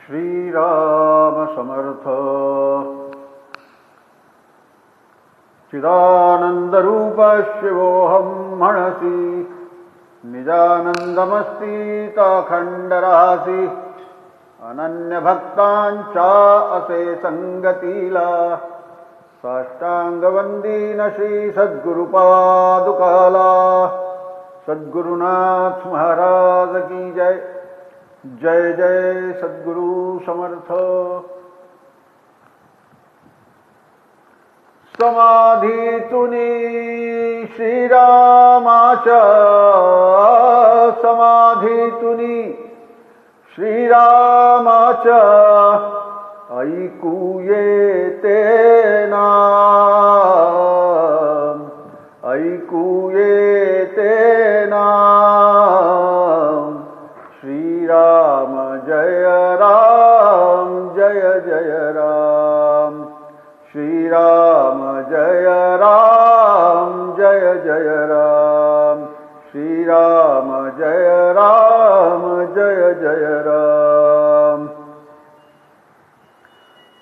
श्रीराम समर्थ। चिदानंदरूप शिवोऽहं मनसि निजानंदमस्तीताखंडरासि अनन्यभक्तांचा असे संगतीला साष्टांगवंदीन श्री सद्गुरुपादुकाला। सद्गुरुनाथ महाराज की जय। जय जय सद्गुरु समर्थ। समाधीतुनी श्रीरामाच्या समाधीतुनी श्रीरामाच्या ऐकू येते नाम, ऐकू येते नाम। श्रीराम जय राम जय जय राम। श्रीराम जय राम जय जय राम। श्रीराम जय राम जय जय राम।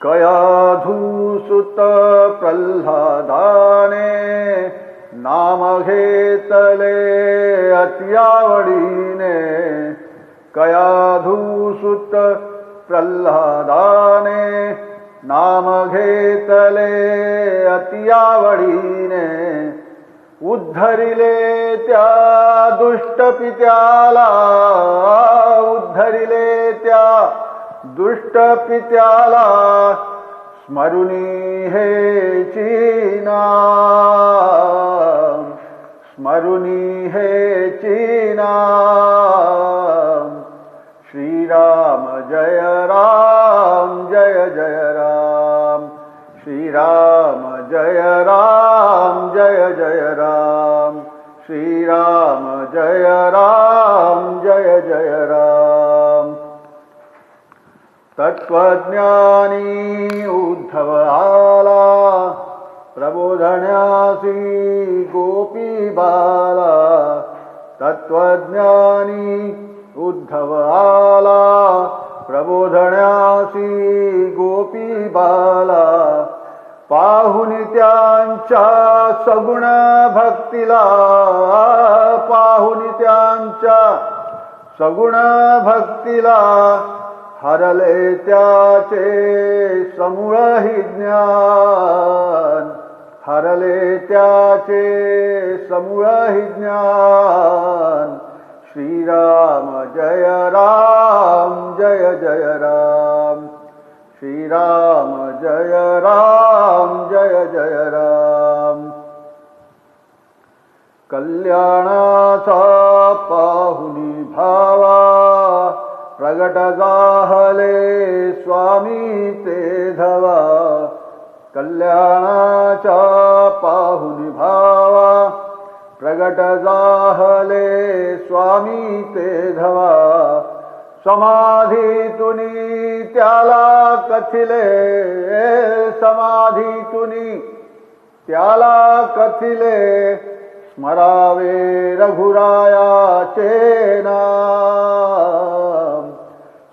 कयाधूसुत प्रल्हादाने नाम घेतले अत्यावडीने। कयाधूसुत प्रल्हादाने नाम घेतले अतियावडीने। उद्धरिले त्या दुष्ट पित्याला, उद्धरिले त्या दुष्ट पित्याला। स्मरुनी हेची नाम, स्मरुनी हेची नाम। श्रीराम जय राम जय जय राम। श्रीराम जय राम जय जय राम। श्रीराम जय राम जय जय राम। तत्वज्ञानी उद्धव आला प्रबोधण्यासी गोपी बाला। तत्वज्ञानी उद्धव आला प्रबोधण्यासी गोपी बाला। पाहुनी त्यांच्या सगुण भक्तीला, पाहुनी त्यांच्या सगुण भक्तीला। हरले त्याचे समूळ हि ज्ञान, हरले त्याचे समूळ हि ज्ञान। श्रीराम जय राम जय जय राम। श्रीराम जय राम जय जय राम। कल्याणाचा पाहुनी भावा प्रगट जाहले स्वामी ते धवा। कल्याणाचा पाहुनी भावा प्रगट जाहले स्वामी ते धवा। समाधीतुनी त्याला कथिले, समाधीतुनी त्याला कथिले। स्मरावे रघुरायाचे नाम,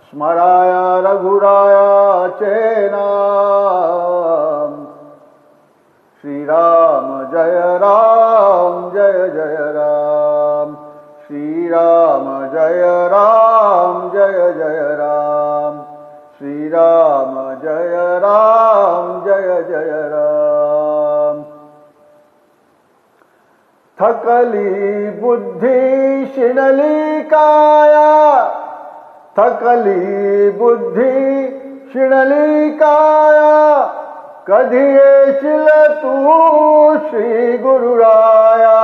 स्मराया रघुरायाचे नाम। श्रीराम जय राम जय जय राम। श्रीराम जय राम जय जय राम। श्रीराम जय राम जय जय राम। थकली बुद्धी शिणली काया, थकली बुद्धी शिणली काया। कधी येशील तू श्री गुरुराया,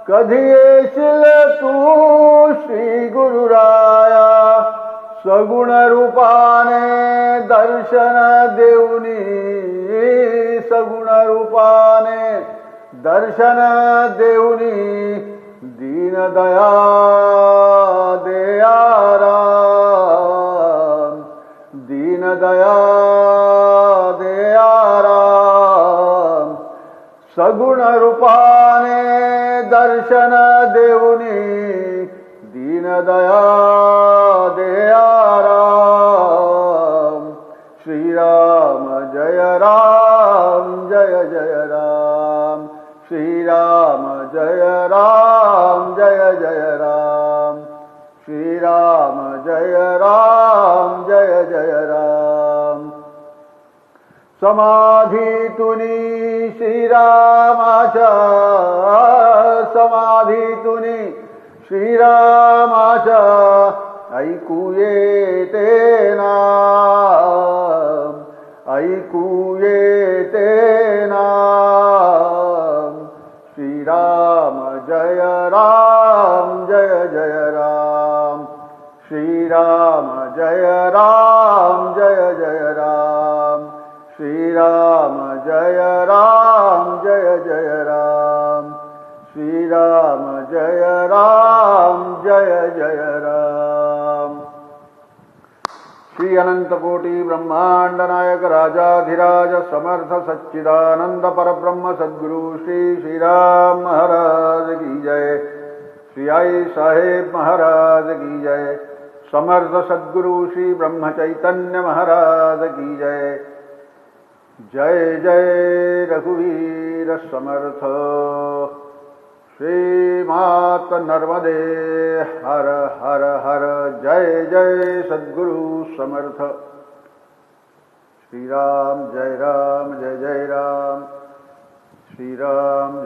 कधी येशील तू श्री गुरुराया। सगुण रूपाने दर्शन देऊनी, सगुण रूपाने दर्शन देऊनी। दीनदया दया राम, दीनदया दया राम। सगुण रूपाने दर्शन देऊनी। दीनदया दया राम। श्रीराम जय राम जय जय राम। समाधीतुनी श्रीरामाचा समाधीतुनी श्रीरामाचा ऐकू येते नाम ऐकू येते नाम। श्रीराम जय राम जय जय राम। श्रीराम जय राम जय जय राम। श्रीराम जय राम जय जय राम। श्रीराम जय राम जय जय राम। श्री अनंत कोटि ब्रह्मांड नायक राजाधिराज समर्थ सच्चिदानंद परब्रह्म सद्गुरु श्री श्रीराम महाराज की जय। श्री आई साहेब महाराज की जय। समर्थ सद्गुरु श्री ब्रह्म चैतन्य महाराज की जय। जय जय रघुवीर समर्थ। श्री मात नर्मदे हर हर हर। जय जय सद्गुरु समर्थ। श्री राम जय राम जय जय राम। श्री राम जय